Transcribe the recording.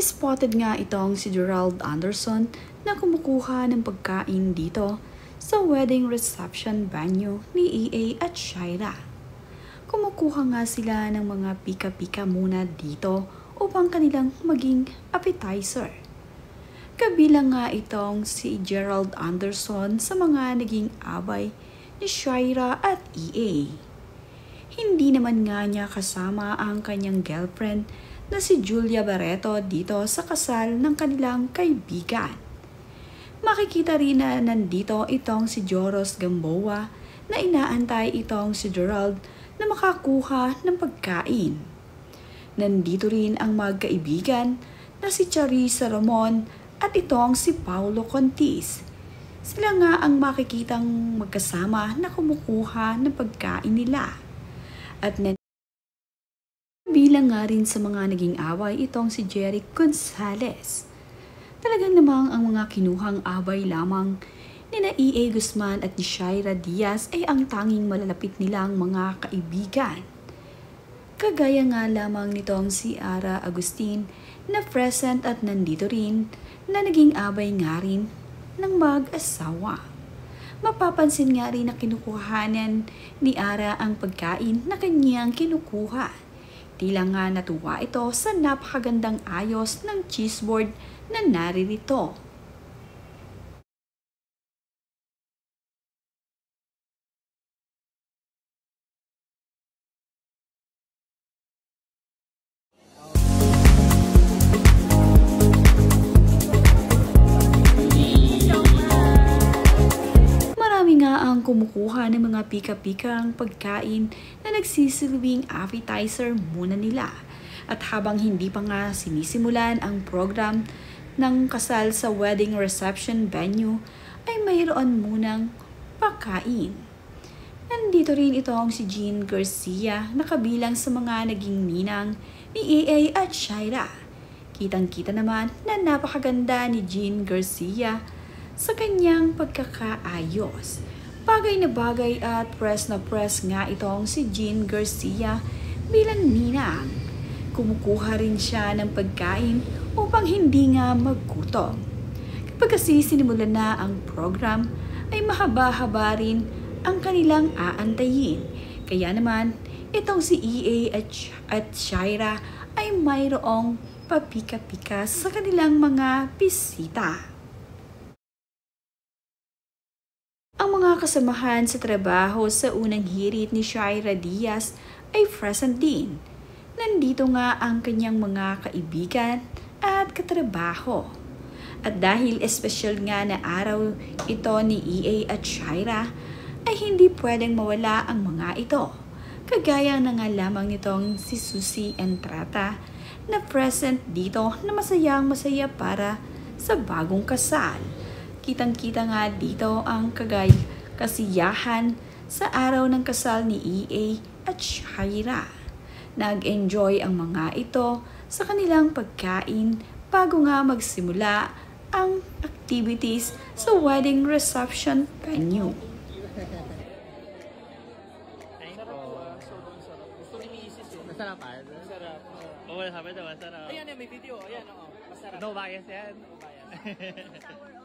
Spotted nga itong si Gerald Anderson na kumukuha ng pagkain dito sa wedding reception venue ni EA at Shaira. Kumukuha nga sila ng mga pika-pika muna dito upang kanilang maging appetizer. Kabilang nga itong si Gerald Anderson sa mga naging abay ni Shaira at EA. Hindi naman nga niya kasama ang kanyang girlfriend na si Julia Barreto dito sa kasal ng kanilang kaibigan. Makikita rin na nandito itong si Joros Gamboa na inaantay itong si Gerald na makakuha ng pagkain. Nandito rin ang magkaibigan na si Charissa Ramon at itong si Paulo Contis. Sila nga ang makikitang magkasama na kumukuha ng pagkain nila. At bilang nga rin sa mga naging away itong si Jeric Gonzalez. Talagang namang ang mga kinuhang away lamang ni na EA Guzman at ni Shaira Diaz ay ang tanging malalapit nilang mga kaibigan. Kagaya nga lamang nitong si Ara Agustin na present at nandito rin na naging away nga rin ng mag-asawa. Mapapansin nga rin na kinukuhanan ni Ara ang pagkain na kanyang kinukuha. Tila nga natuwa ito sa napakagandang ayos ng cheeseboard na naririto. Ang kumukuha ng mga pika-pikang pagkain na nagsisilbing appetizer muna nila. At habang hindi pa nga sinisimulan ang program ng kasal sa wedding reception venue, ay mayroon munang pagkain. Nandito rin itong si Jean Garcia na kabilang sa mga naging ninang ni EA at Shaira. Kitang-kita naman na napakaganda ni Jean Garcia sa kanyang pagkakaayos. Bagay na bagay at press na press nga itong si Jean Garcia bilang ninang. Kumukuha rin siya ng pagkain upang hindi nga maggutom. Kapag kasi sinimulan na ang program ay mahaba-haba rin ang kanilang aantayin. Kaya naman itong si EA at Shaira ay mayroong papika-pika sa kanilang mga bisita. Ang mga kasamahan sa trabaho sa unang hirit ni Shaira Diaz ay present din. Nandito nga ang kanyang mga kaibigan at katrabaho. At dahil espesyal nga na araw ito ni EA at Shaira, ay hindi pwedeng mawala ang mga ito. Kagaya na nga lamang nitong si Susie Entrata na present dito na masayang-masaya para sa bagong kasal. Kitang-kita nga dito ang kasiyahan sa araw ng kasal ni EA at Shaira. Nag-enjoy ang mga ito sa kanilang pagkain bago nga magsimula ang activities sa wedding reception venue. Masarapan? Masarap. Oo, sabi naman, masarap. Ayan, may video. Ayan, oo. Masarap. No bias yan. No bias.